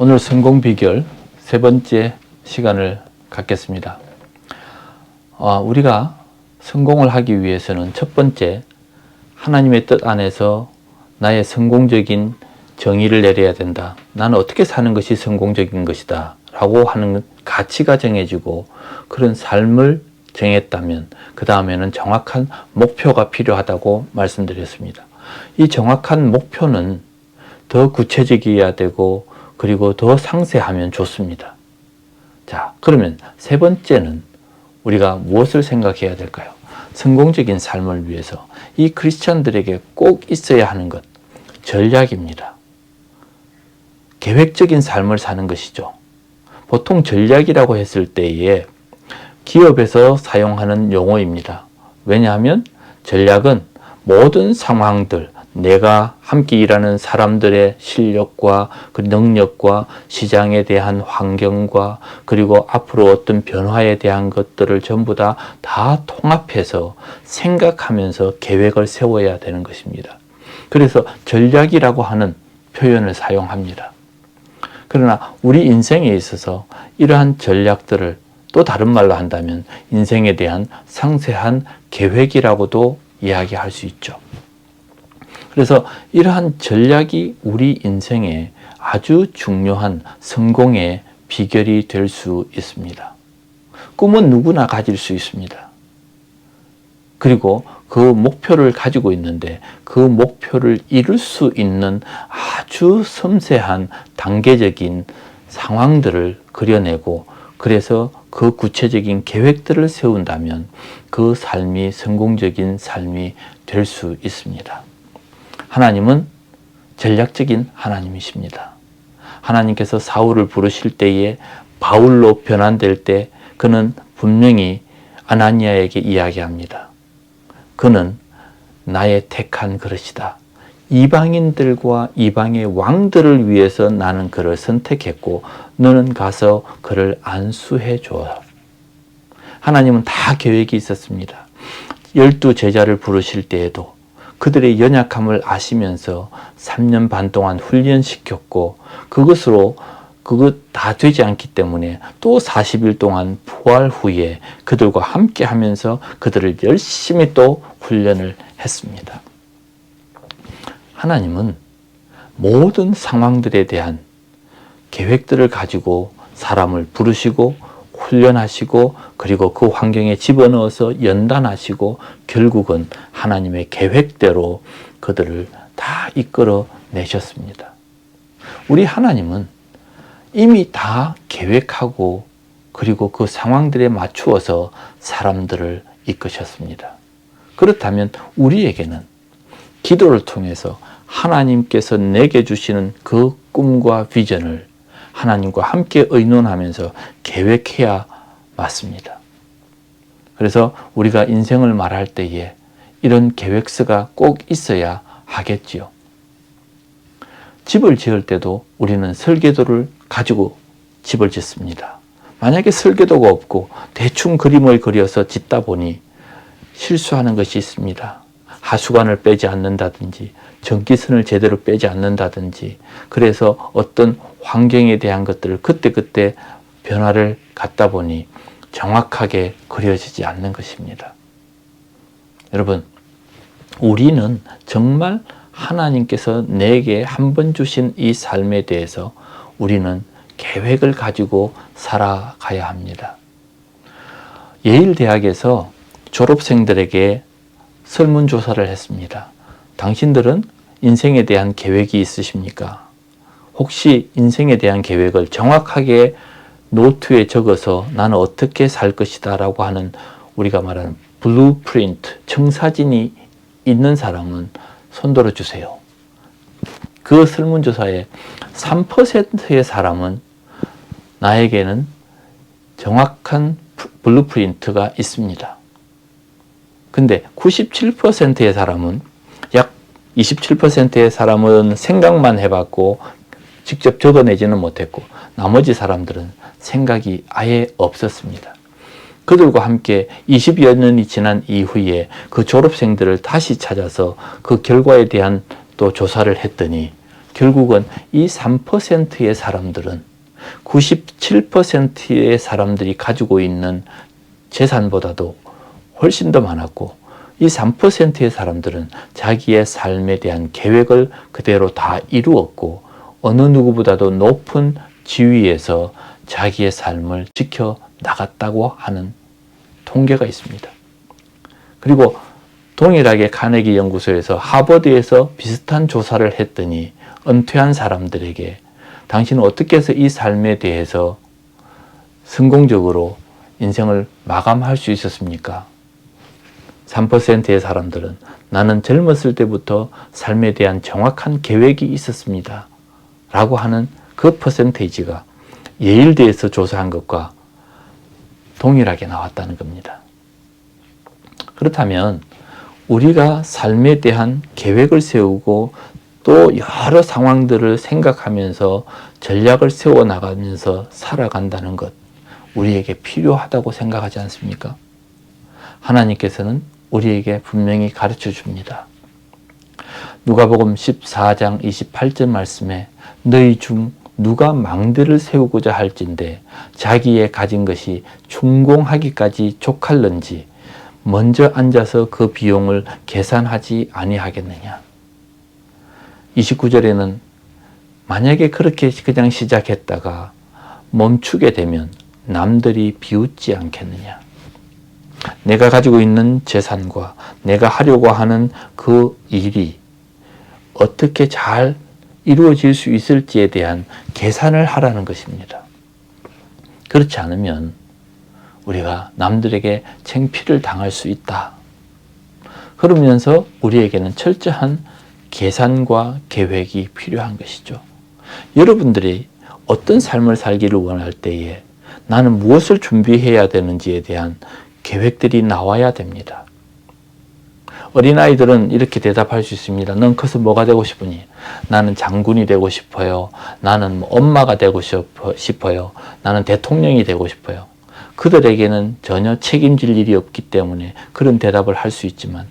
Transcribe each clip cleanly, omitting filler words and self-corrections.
오늘 성공 비결 세 번째 시간을 갖겠습니다. 우리가 성공을 하기 위해서는 첫 번째, 하나님의 뜻 안에서 나의 성공적인 정의를 내려야 된다. 나는 어떻게 사는 것이 성공적인 것이다 라고 하는 가치가 정해지고 그런 삶을 정했다면 그 다음에는 정확한 목표가 필요하다고 말씀드렸습니다. 이 정확한 목표는 더 구체적이어야 되고 그리고 더 상세하면 좋습니다. 자, 그러면 세 번째는 우리가 무엇을 생각해야 될까요? 성공적인 삶을 위해서 이 크리스찬들에게 꼭 있어야 하는 것, 전략입니다. 계획적인 삶을 사는 것이죠. 보통 전략이라고 했을 때에 기업에서 사용하는 용어입니다. 왜냐하면 전략은 모든 상황들, 내가 함께 일하는 사람들의 실력과 그 능력과 시장에 대한 환경과 그리고 앞으로 어떤 변화에 대한 것들을 전부 다 통합해서 생각하면서 계획을 세워야 되는 것입니다. 그래서 전략이라고 하는 표현을 사용합니다. 그러나 우리 인생에 있어서 이러한 전략들을 또 다른 말로 한다면 인생에 대한 상세한 계획이라고도 이야기할 수 있죠. 그래서 이러한 전략이 우리 인생에 아주 중요한 성공의 비결이 될 수 있습니다. 꿈은 누구나 가질 수 있습니다. 그리고 그 목표를 가지고 있는데 그 목표를 이룰 수 있는 아주 섬세한 단계적인 상황들을 그려내고 그래서 그 구체적인 계획들을 세운다면 그 삶이 성공적인 삶이 될 수 있습니다. 하나님은 전략적인 하나님이십니다. 하나님께서 사울을 부르실 때에 바울로 변환될 때 그는 분명히 아나니아에게 이야기합니다. 그는 나의 택한 그릇이다. 이방인들과 이방의 왕들을 위해서 나는 그를 선택했고 너는 가서 그를 안수해 줘. 하나님은 다 계획이 있었습니다. 12 제자를 부르실 때에도 그들의 연약함을 아시면서 3년 반 동안 훈련시켰고 그것으로 그것 다 되지 않기 때문에 또 40일 동안 부활 후에 그들과 함께 하면서 그들을 열심히 또 훈련을 했습니다. 하나님은 모든 상황들에 대한 계획들을 가지고 사람을 부르시고 훈련하시고 그리고 그 환경에 집어넣어서 연단하시고 결국은 하나님의 계획대로 그들을 다 이끌어 내셨습니다. 우리 하나님은 이미 다 계획하고 그리고 그 상황들에 맞추어서 사람들을 이끄셨습니다. 그렇다면 우리에게는 기도를 통해서 하나님께서 내게 주시는 그 꿈과 비전을 하나님과 함께 의논하면서 계획해야 맞습니다. 그래서 우리가 인생을 말할 때에 이런 계획서가 꼭 있어야 하겠지요. 집을 지을 때도 우리는 설계도를 가지고 집을 짓습니다. 만약에 설계도가 없고 대충 그림을 그려서 짓다 보니 실수하는 것이 있습니다. 하수관을 빼지 않는다든지 전기선을 제대로 빼지 않는다든지 그래서 어떤 환경에 대한 것들을 그때그때 변화를 갖다 보니 정확하게 그려지지 않는 것입니다. 여러분, 우리는 정말 하나님께서 내게 한 번 주신 이 삶에 대해서 우리는 계획을 가지고 살아가야 합니다. 예일대학에서 졸업생들에게 설문조사를 했습니다. 당신들은 인생에 대한 계획이 있으십니까? 혹시 인생에 대한 계획을 정확하게 노트에 적어서 나는 어떻게 살 것이다 라고 하는 우리가 말하는 블루프린트, 청사진이 있는 사람은 손 들어주세요. 그 설문조사에 3%의 사람은 나에게는 정확한 블루프린트가 있습니다. 근데 97%의 사람은 약 27%의 사람은 생각만 해봤고 직접 적어내지는 못했고 나머지 사람들은 생각이 아예 없었습니다. 그들과 함께 20여 년이 지난 이후에 그 졸업생들을 다시 찾아서 그 결과에 대한 또 조사를 했더니 결국은 이 3%의 사람들은 97%의 사람들이 가지고 있는 재산보다도 훨씬 더 많았고, 이 3%의 사람들은 자기의 삶에 대한 계획을 그대로 다 이루었고, 어느 누구보다도 높은 지위에서 자기의 삶을 지켜 나갔다고 하는 통계가 있습니다. 그리고 동일하게 카네기 연구소에서 하버드에서 비슷한 조사를 했더니 은퇴한 사람들에게 당신은 어떻게 해서 이 삶에 대해서 성공적으로 인생을 마감할 수 있었습니까? 3%의 사람들은 나는 젊었을 때부터 삶에 대한 정확한 계획이 있었습니다 라고 하는 그 퍼센테이지가 예일대에서 조사한 것과 동일하게 나왔다는 겁니다. 그렇다면 우리가 삶에 대한 계획을 세우고 또 여러 상황들을 생각하면서 전략을 세워나가면서 살아간다는 것, 우리에게 필요하다고 생각하지 않습니까? 하나님께서는 우리에게 분명히 가르쳐 줍니다. 누가복음 14장 28절 말씀에 너희 중 누가 망대를 세우고자 할진대 자기의 가진 것이 충공하기까지 족할는지 먼저 앉아서 그 비용을 계산하지 아니하겠느냐. 29절에는 만약에 그렇게 그냥 시작했다가 멈추게 되면 남들이 비웃지 않겠느냐. 내가 가지고 있는 재산과 내가 하려고 하는 그 일이 어떻게 잘 이루어질 수 있을지에 대한 계산을 하라는 것입니다. 그렇지 않으면 우리가 남들에게 창피를 당할 수 있다. 그러면서 우리에게는 철저한 계산과 계획이 필요한 것이죠. 여러분들이 어떤 삶을 살기를 원할 때에 나는 무엇을 준비해야 되는지에 대한 계획들이 나와야 됩니다. 어린아이들은 이렇게 대답할 수 있습니다. 넌 커서 뭐가 되고 싶으니? 나는 장군이 되고 싶어요. 나는 엄마가 되고 싶어요. 나는 대통령이 되고 싶어요. 그들에게는 전혀 책임질 일이 없기 때문에 그런 대답을 할 수 있지만,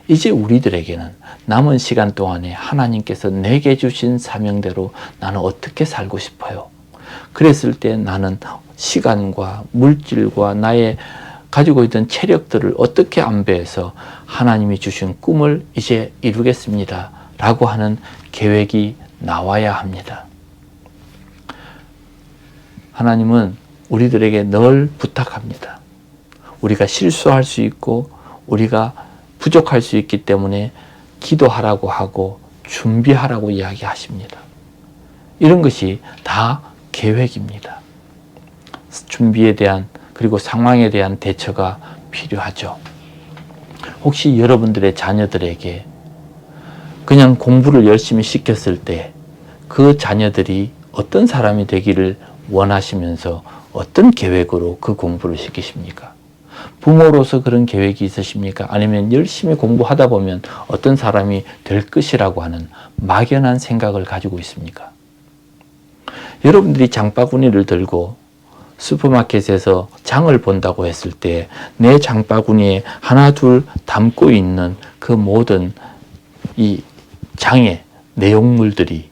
이제 우리들에게는 남은 시간 동안에 하나님께서 내게 주신 사명대로 나는 어떻게 살고 싶어요. 그랬을 때 나는 시간과 물질과 나의 가지고 있던 체력들을 어떻게 안배해서 하나님이 주신 꿈을 이제 이루겠습니다 라고 하는 계획이 나와야 합니다. 하나님은 우리들에게 늘 부탁합니다. 우리가 실수할 수 있고 우리가 부족할 수 있기 때문에 기도하라고 하고 준비하라고 이야기하십니다. 이런 것이 다 계획입니다. 준비에 대한 그리고 상황에 대한 대처가 필요하죠. 혹시 여러분들의 자녀들에게 그냥 공부를 열심히 시켰을 때 그 자녀들이 어떤 사람이 되기를 원하시면서 어떤 계획으로 그 공부를 시키십니까? 부모로서 그런 계획이 있으십니까? 아니면 열심히 공부하다 보면 어떤 사람이 될 것이라고 하는 막연한 생각을 가지고 있습니까? 여러분들이 장바구니를 들고 슈퍼마켓에서 장을 본다고 했을 때 내 장바구니에 하나 둘 담고 있는 그 모든 이 장의 내용물들이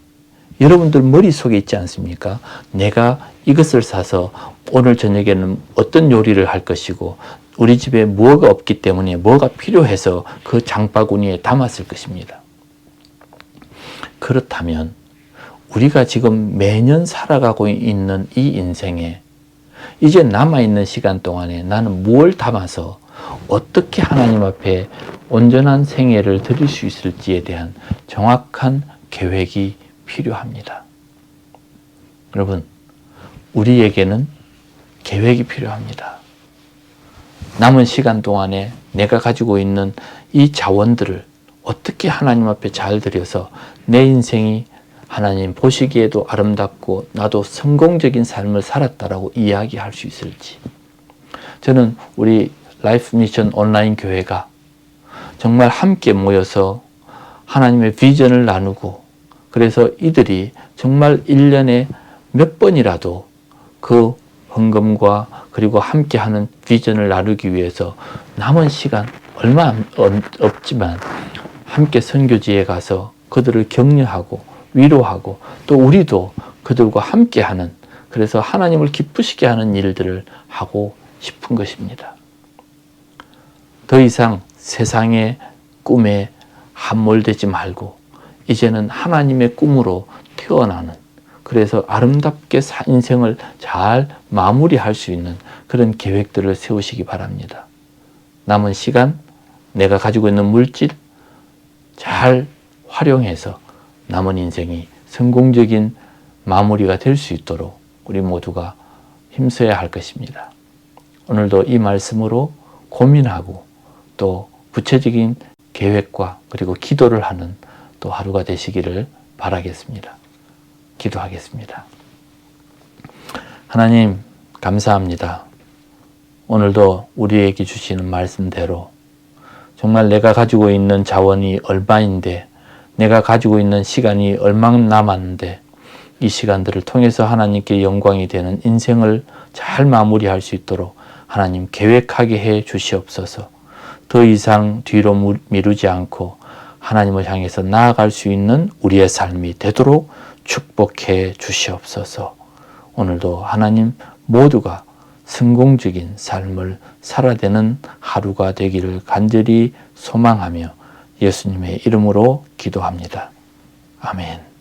여러분들 머릿속에 있지 않습니까? 내가 이것을 사서 오늘 저녁에는 어떤 요리를 할 것이고 우리 집에 뭐가 없기 때문에 뭐가 필요해서 그 장바구니에 담았을 것입니다. 그렇다면 우리가 지금 매년 살아가고 있는 이 인생에 이제 남아있는 시간 동안에 나는 무엇을 담아서 어떻게 하나님 앞에 온전한 생애를 드릴 수 있을지에 대한 정확한 계획이 필요합니다. 여러분, 우리에게는 계획이 필요합니다. 남은 시간 동안에 내가 가지고 있는 이 자원들을 어떻게 하나님 앞에 잘 들여서 내 인생이 하나님 보시기에도 아름답고 나도 성공적인 삶을 살았다라고 이야기할 수 있을지. 저는 우리 라이프 미션 온라인 교회가 정말 함께 모여서 하나님의 비전을 나누고, 그래서 이들이 정말 1년에 몇 번이라도 그 헌금과 그리고 함께하는 비전을 나누기 위해서 남은 시간 얼마 없지만 함께 선교지에 가서 그들을 격려하고 위로하고 또 우리도 그들과 함께하는, 그래서 하나님을 기쁘시게 하는 일들을 하고 싶은 것입니다. 더 이상 세상의 꿈에 함몰되지 말고 이제는 하나님의 꿈으로 태어나는, 그래서 아름답게 인생을 잘 마무리할 수 있는 그런 계획들을 세우시기 바랍니다. 남은 시간 내가 가지고 있는 물질 잘 활용해서 남은 인생이 성공적인 마무리가 될 수 있도록 우리 모두가 힘써야 할 것입니다. 오늘도 이 말씀으로 고민하고 또 구체적인 계획과 그리고 기도를 하는 또 하루가 되시기를 바라겠습니다. 기도하겠습니다. 하나님 감사합니다. 오늘도 우리에게 주시는 말씀대로 정말 내가 가지고 있는 자원이 얼마인데, 내가 가지고 있는 시간이 얼마나 남았는데 이 시간들을 통해서 하나님께 영광이 되는 인생을 잘 마무리할 수 있도록 하나님 계획하게 해 주시옵소서. 더 이상 뒤로 미루지 않고 하나님을 향해서 나아갈 수 있는 우리의 삶이 되도록 축복해 주시옵소서. 오늘도 하나님 모두가 성공적인 삶을 살아내는 하루가 되기를 간절히 소망하며 예수님의 이름으로 기도합니다. 아멘.